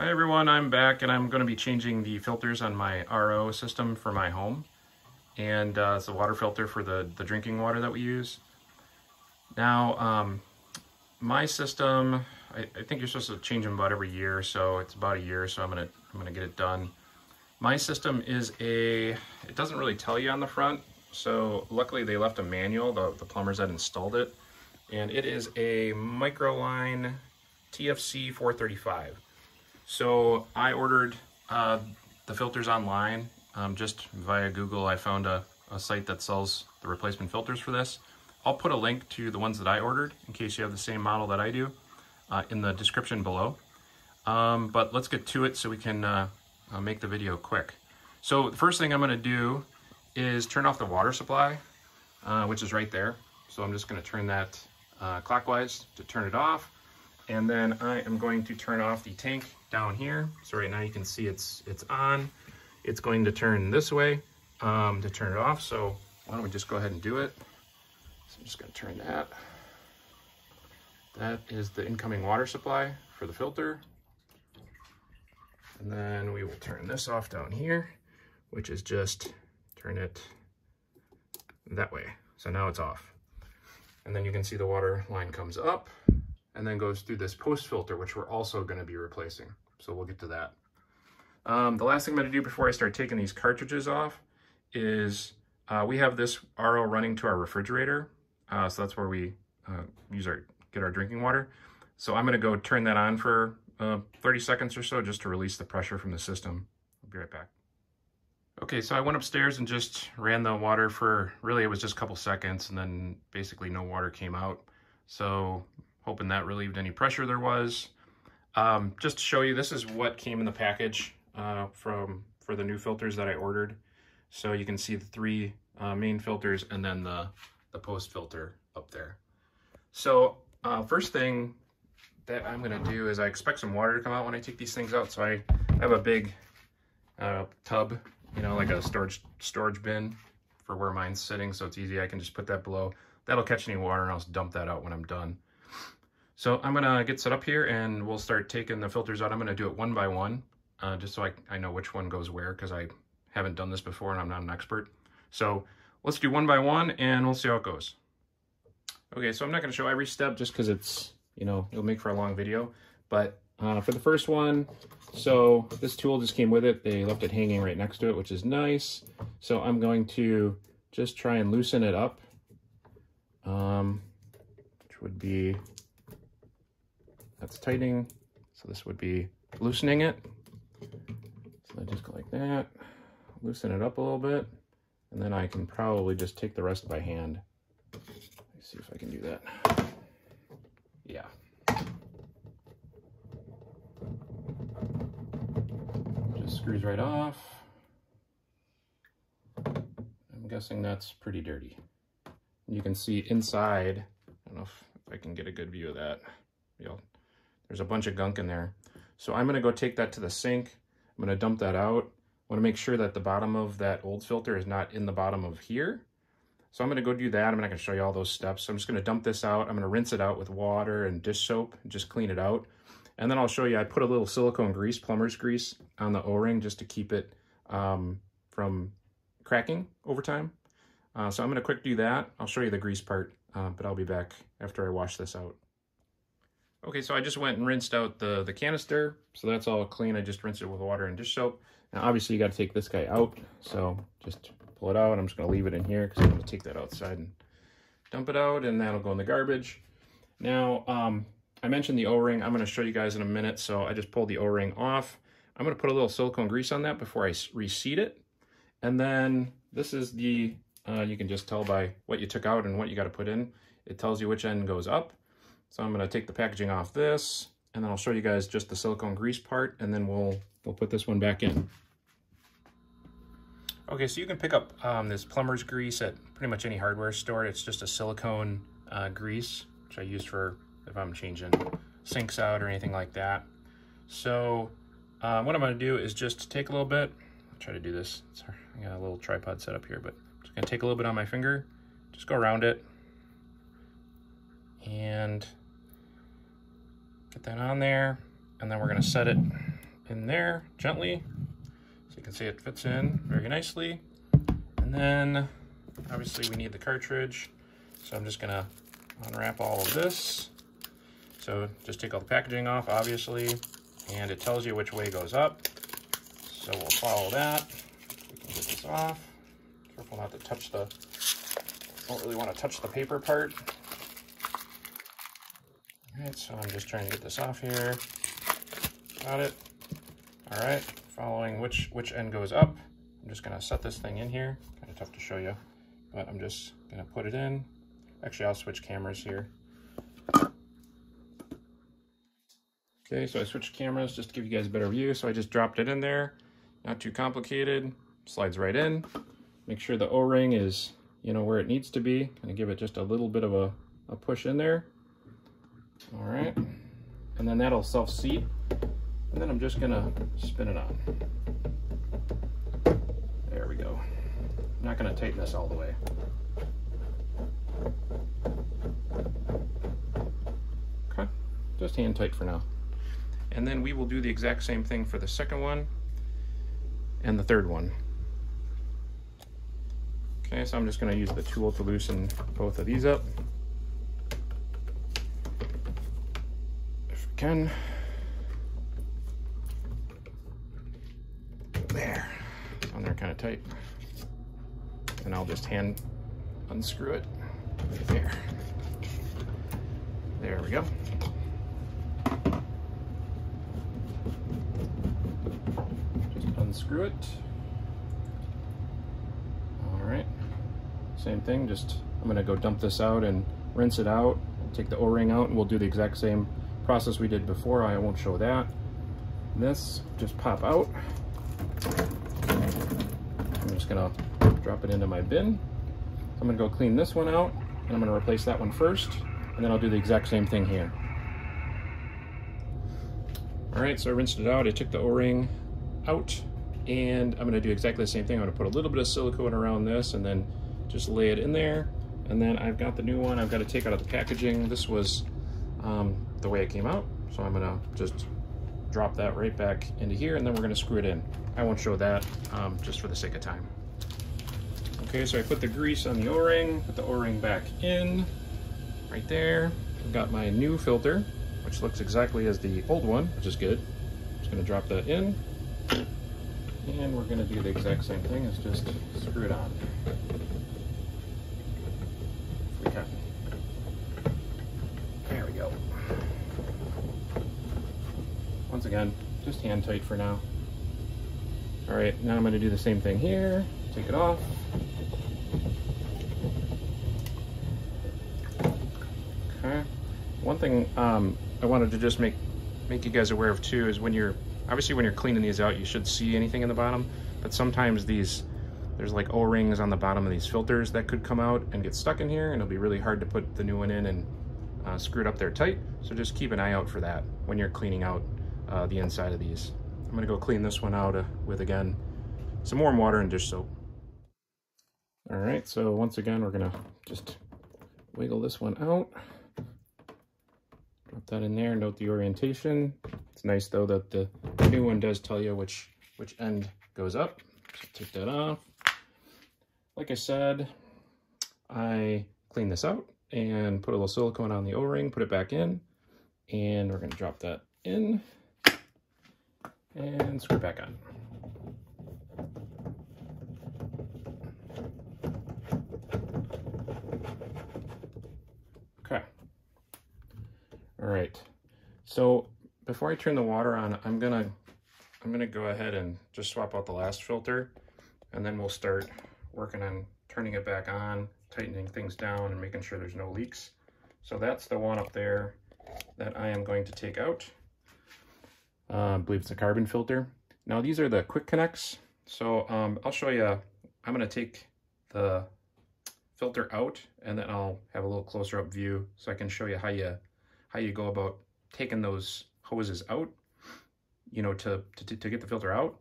Hi everyone, I'm back and I'm going to be changing the filters on my RO system for my home. And it's a water filter for the drinking water that we use. Now, my system, I think you're supposed to change them about every year, so it's about a year, so I'm gonna get it done. My system is it doesn't really tell you on the front, so luckily they left a manual, the plumbers that installed it, and it is a Microline T.F.C 435. So I ordered the filters online, just via Google. I found a site that sells the replacement filters for this. I'll put a link to the ones that I ordered in case you have the same model that I do in the description below. But let's get to it so we can make the video quick. So the first thing I'm going to do is turn off the water supply, which is right there. So I'm just going to turn that clockwise to turn it off. And then I am going to turn off the tank down here. So right now you can see it's on. It's going to turn this way to turn it off. So why don't we just go ahead and do it. So I'm just going to turn that. That is the incoming water supply for the filter. And then we will turn this off down here, which is just turn it that way. So now it's off. And then you can see the water line comes up and then goes through this post filter, which we're also going to be replacing. So we'll get to that. The last thing I'm going to do before I start taking these cartridges off is we have this RO running to our refrigerator. So that's where we get our drinking water. So I'm going to go turn that on for 30 seconds or so just to release the pressure from the system. I'll be right back. Okay, so I went upstairs and just ran the water for, really it was just a couple seconds, and then basically no water came out. So hoping that relieved any pressure there was. Just to show you, this is what came in the package for the new filters that I ordered. So you can see the three main filters and then the post filter up there. So first thing that I'm gonna do is I expect some water to come out when I take these things out. So I have a big tub, you know, like a storage bin for where mine's sitting. So it's easy, I can just put that below. That'll catch any water and I'll just dump that out when I'm done. So I'm gonna get set up here and we'll start taking the filters out. I'm gonna do it one by one, just so I know which one goes where, because I haven't done this before and I'm not an expert. So let's do one by one and we'll see how it goes. Okay, so I'm not gonna show every step just because it's, you know, it'll make for a long video. But for the first one, so this tool just came with it. They left it hanging right next to it, which is nice. So I'm going to just try and loosen it up, which would be, that's tightening, so this would be loosening it. So I just go like that, loosen it up a little bit, and then I can probably just take the rest by hand. Let's see if I can do that. Yeah. Just screws right off. I'm guessing that's pretty dirty. You can see inside, I don't know if I can get a good view of that. There's a bunch of gunk in there. So I'm gonna go take that to the sink. I'm gonna dump that out. I wanna make sure that the bottom of that old filter is not in the bottom of here. So I'm gonna go do that. I'm not gonna show you all those steps. So I'm just gonna dump this out. I'm gonna rinse it out with water and dish soap and just clean it out. And then I'll show you, I put a little silicone grease, plumber's grease, on the O-ring just to keep it from cracking over time. So I'm gonna quick do that. I'll show you the grease part, but I'll be back after I wash this out. Okay, so I just went and rinsed out the canister, so that's all clean. I just rinsed it with water and dish soap. Now, obviously, you got to take this guy out, so just pull it out. I'm just going to leave it in here because I'm going to take that outside and dump it out, and that'll go in the garbage. Now, I mentioned the O-ring. I'm going to show you guys in a minute, so I just pulled the O-ring off. I'm going to put a little silicone grease on that before I reseat it, and then this is the, you can just tell by what you took out and what you got to put in. It tells you which end goes up. So I'm going to take the packaging off this, and then I'll show you guys just the silicone grease part, and then we'll put this one back in. Okay, so you can pick up this plumber's grease at pretty much any hardware store. It's just a silicone grease, which I use for if I'm changing sinks out or anything like that. So what I'm going to do is just take a little bit. I'll try to do this. Sorry, I got a little tripod set up here, but I'm just going to take a little bit on my finger, just go around it, and get that on there, and then we're going to set it in there gently. So you can see it fits in very nicely. And then obviously we need the cartridge. So I'm just gonna unwrap all of this. So just take all the packaging off, obviously, and it tells you which way goes up. So we'll follow that. We can get this off. Careful not to touch the, don't really want to touch the paper part. All right, so I'm just trying to get this off here. Got it. All right, following which end goes up. I'm just gonna set this thing in here. Kind of tough to show you, but I'm just gonna put it in. Actually, I'll switch cameras here. Okay, so I switched cameras just to give you guys a better view. So I just dropped it in there. Not too complicated. Slides right in. Make sure the O-ring is, you know, where it needs to be. Kind of give it just a little bit of a push in there. All right. And then that'll self-seat. And then I'm just gonna spin it on. There we go. I'm not gonna tighten this all the way. Okay, just hand tight for now. And then we will do the exact same thing for the second one and the third one. Okay, so I'm just gonna use the tool to loosen both of these up. If we can. There, so they're kind of tight. And I'll just hand unscrew it. There. There we go. Unscrew it. All right, same thing, just I'm gonna go dump this out and rinse it out, take the O-ring out, and we'll do the exact same process we did before. I won't show that. This just pop out. I'm just gonna drop it into my bin. I'm gonna go clean this one out, and I'm gonna replace that one first, and then I'll do the exact same thing here. All right, so I rinsed it out. I took the O-ring out, and I'm gonna do exactly the same thing. I'm gonna put a little bit of silicone around this and then just lay it in there. And then I've got the new one I've got to take out of the packaging. This was the way it came out. So I'm gonna just drop that right back into here, and then we're gonna screw it in. I won't show that just for the sake of time. Okay, so I put the grease on the O-ring, put the O-ring back in, right there. I've got my new filter, which looks exactly as the old one, which is good. Just gonna drop that in. And we're going to do the exact same thing, is just screw it on. If we can. There we go. Once again, just hand tight for now. All right, now I'm going to do the same thing here. Take it off. Okay. One thing I wanted to just make you guys aware of too is when you're cleaning these out, you should see anything in the bottom, but sometimes there's like O-rings on the bottom of these filters that could come out and get stuck in here, and it'll be really hard to put the new one in and screw it up there tight. So just keep an eye out for that when you're cleaning out the inside of these. I'm gonna go clean this one out with, again, some warm water and dish soap. All right, so once again, we're gonna just wiggle this one out. Drop that in there, note the orientation. It's nice though that the new one does tell you which end goes up. So take that off. Like I said, I cleaned this out and put a little silicone on the O-ring, put it back in, and we're gonna drop that in and screw it back on. Okay. All right, so before I turn the water on, I'm gonna go ahead and just swap out the last filter, and then we'll start working on turning it back on, tightening things down, and making sure there's no leaks. So that's the one up there that I am going to take out. I believe it's a carbon filter. Now these are the quick connects. So I'll show you, I'm gonna take the filter out, and then I'll have a little closer up view so I can show you how you go about taking those hoses out, you know, to get the filter out,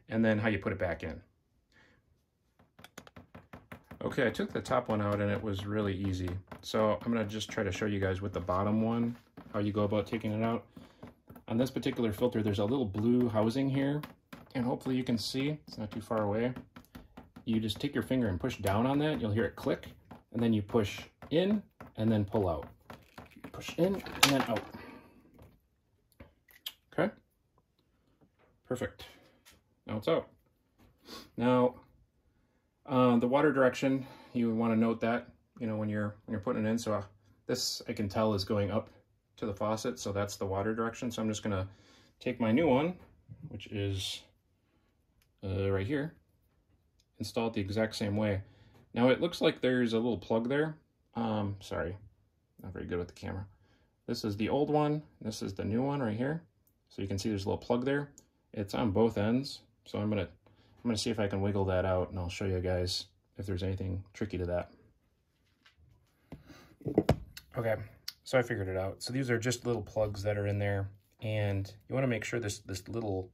and then how you put it back in. Okay, I took the top one out and it was really easy. So I'm gonna just try to show you guys with the bottom one, how you go about taking it out. on this particular filter, there's a little blue housing here, and hopefully you can see, it's not too far away. You just take your finger and push down on that, you'll hear it click, and then you push in and then pull out. Push in and then out. Okay, perfect. Now it's out. Now, the water direction, you want to note that, you know, when you're putting it in. So this, I can tell, is going up to the faucet, so that's the water direction. So I'm just gonna take my new one, which is right here, install it the exact same way. Now it looks like there's a little plug there. Sorry, not very good with the camera. This is the old one, this is the new one right here. So you can see there's a little plug there. It's on both ends, so I'm gonna see if I can wiggle that out, and I'll show you guys if there's anything tricky to that. Okay, so I figured it out. So these are just little plugs that are in there, and you want to make sure this little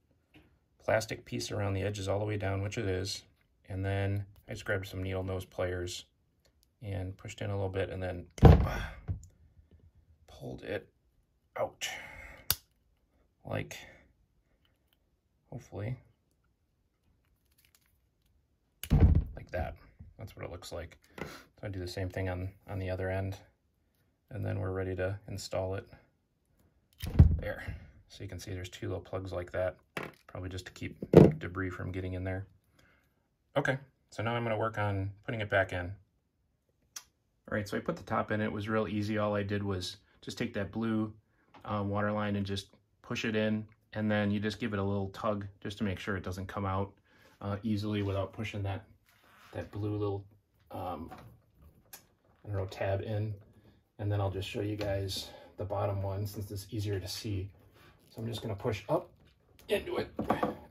plastic piece around the edge is all the way down, which it is. And then I just grabbed some needle nose pliers and pushed in a little bit, and then pulled it out, like, hopefully like that. That's what it looks like. So I do the same thing on the other end, and then we're ready to install it there. So you can see there's two little plugs like that, probably just to keep debris from getting in there. Okay, so now I'm going to work on putting it back in. All right, so I put the top in. It was real easy. All I did was just take that blue water line and just push it in, and then you just give it a little tug just to make sure it doesn't come out easily without pushing that blue little I don't know, tab in. And then I'll just show you guys the bottom one since it's easier to see. So I'm just going to push up into it,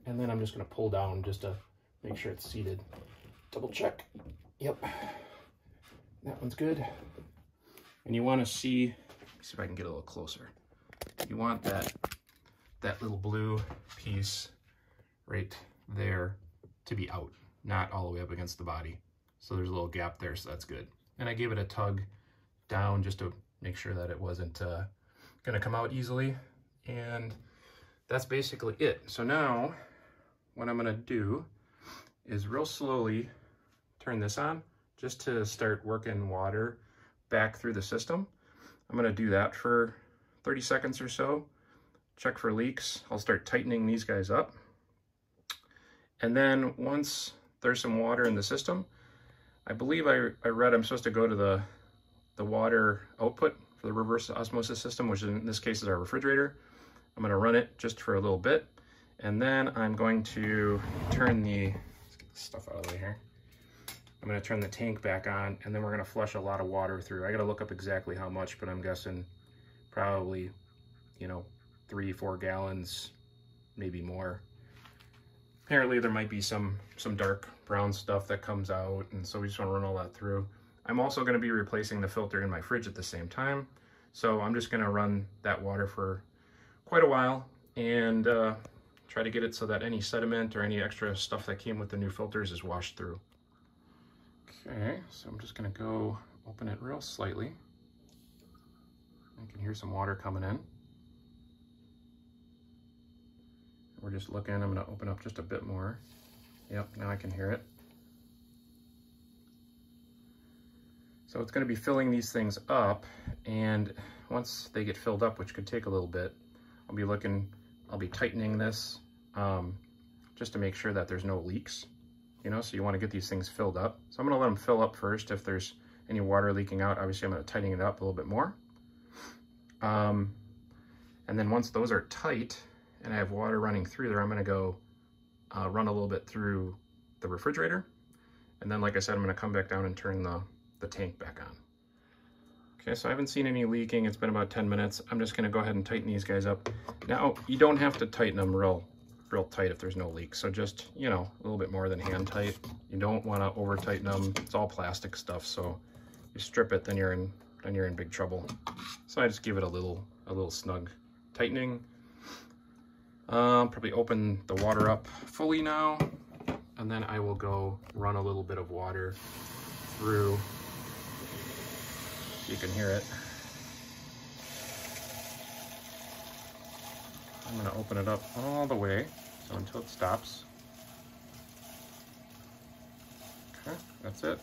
and then I'm just going to pull down just to make sure it's seated. Double check. Yep, that one's good. And you want to see if I can get a little closer. You want that little blue piece right there to be out, not all the way up against the body. So there's a little gap there, so that's good. And I gave it a tug down just to make sure that it wasn't gonna come out easily. And that's basically it. So now what I'm gonna do is real slowly turn this on just to start working water back through the system. I'm gonna do that for 30 seconds or so, check for leaks. I'll start tightening these guys up. And then once there's some water in the system, I believe I read I'm supposed to go to the water output for the reverse osmosis system, which in this case is our refrigerator. I'm gonna run it just for a little bit, and then I'm going to turn let's get this stuff out of the way here. I'm gonna turn the tank back on, and then we're gonna flush a lot of water through. I gotta look up exactly how much, but I'm guessing probably, you know, 3-4 gallons, maybe more. Apparently there might be some dark brown stuff that comes out, and so we just want to run all that through. I'm also going to be replacing the filter in my fridge at the same time, so I'm just going to run that water for quite a while and try to get it so that any sediment or any extra stuff that came with the new filters is washed through. Okay, so I'm just going to go open it real slightly. I can hear some water coming in. We're just looking. I'm going to open up just a bit more. Yep, now I can hear it. So it's going to be filling these things up, and once they get filled up, which could take a little bit, I'll be tightening this just to make sure that there's no leaks, you know, so you want to get these things filled up. So I'm going to let them fill up first. If there's any water leaking out, obviously I'm going to tighten it up a little bit more. And then once those are tight and I have water running through there, I'm going to go run a little bit through the refrigerator. And then, like I said, I'm going to come back down and turn the tank back on. Okay, so I haven't seen any leaking. It's been about 10 minutes. I'm just going to go ahead and tighten these guys up. Now, you don't have to tighten them real tight if there's no leak. So just, you know, a little bit more than hand tight. You don't want to over tighten them. It's all plastic stuff, so you strip it, then you're in big trouble. So I just give it a little snug tightening. Probably open the water up fully now, and then I will go run a little bit of water through. You can hear it. I'm going to open it up all the way, so until it stops. Okay, that's it.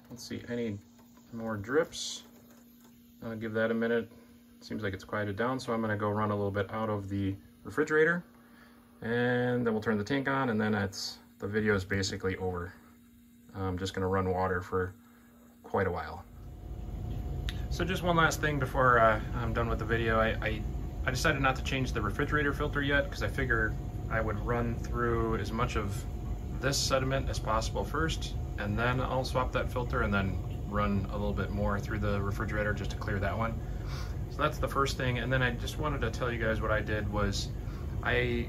Let's see, any more drips? I'll give that a minute. Seems like it's quieted down, so I'm going to go run a little bit out of the refrigerator, and then we'll turn the tank on, and then the video is basically over. I'm just going to run water for quite a while. So just one last thing before I'm done with the video. I decided not to change the refrigerator filter yet because I figured I would run through as much of this sediment as possible first, and then I'll swap that filter and then run a little bit more through the refrigerator just to clear that one. So that's the first thing. And then I just wanted to tell you guys what I did was I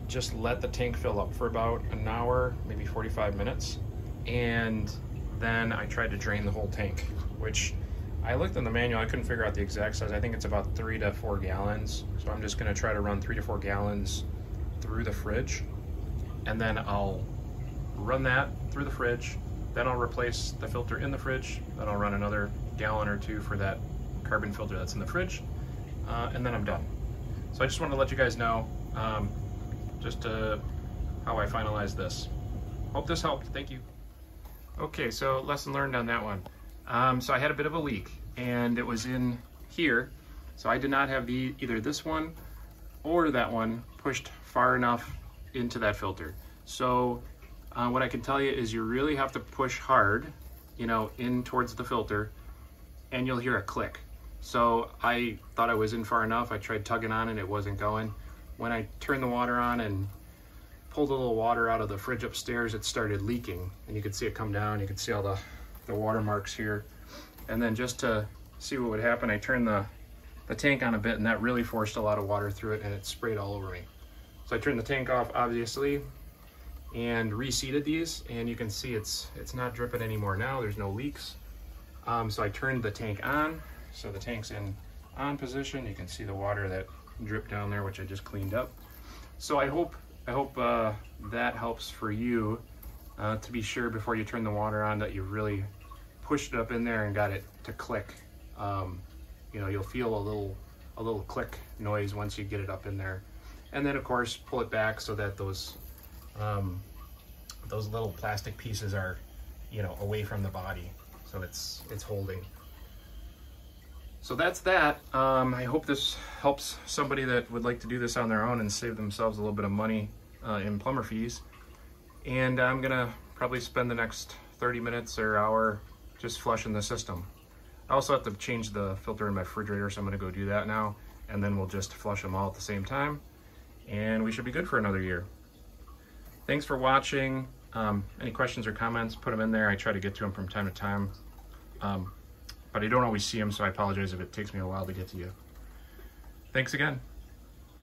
just let the tank fill up for about an hour, maybe 45 minutes. And then I tried to drain the whole tank, which I looked in the manual, I couldn't figure out the exact size. I think it's about 3 to 4 gallons. So I'm just gonna try to run 3 to 4 gallons through the fridge. And then I'll run that through the fridge. Then I'll replace the filter in the fridge. Then I'll run another gallon or 2 for that carbon filter that's in the fridge. And then I'm done. So I just wanted to let you guys know how I finalized this. Hope this helped, thank you. Okay, so lesson learned on that one. So I had a bit of a leak, and it was in here. So I did not have either this one or that one pushed far enough into that filter. So what I can tell you is you really have to push hard, in towards the filter, and you'll hear a click. So I thought I was in far enough. I tried tugging on and it wasn't going. When I turned the water on and pulled a little water out of the fridge upstairs, it started leaking, and you could see it come down. You could see all the water marks here. And then just to see what would happen, I turned the tank on a bit, and that really forced a lot of water through it, and it sprayed all over me. So I turned the tank off, obviously, and reseated these, and you can see it's not dripping anymore now. There's no leaks. So I turned the tank on, so the tank's in on position. You can see the water that dripped down there, which I just cleaned up. So I hope that helps for you to be sure before you turn the water on that you really pushed it up in there and got it to click. You'll feel a little click noise once you get it up in there, and then of course pull it back so that those little plastic pieces are away from the body, so it's holding. So that's that. I hope this helps somebody that would like to do this on their own and save themselves a little bit of money in plumber fees. And I'm gonna probably spend the next 30 minutes or hour just flushing the system. I also have to change the filter in my refrigerator, so I'm gonna go do that now, and then we'll just flush them all at the same time, and we should be good for another year. Thanks for watching. Any questions or comments, put them in there. I try to get to them from time to time, but I don't always see them, so I apologize if it takes me a while to get to you. Thanks again.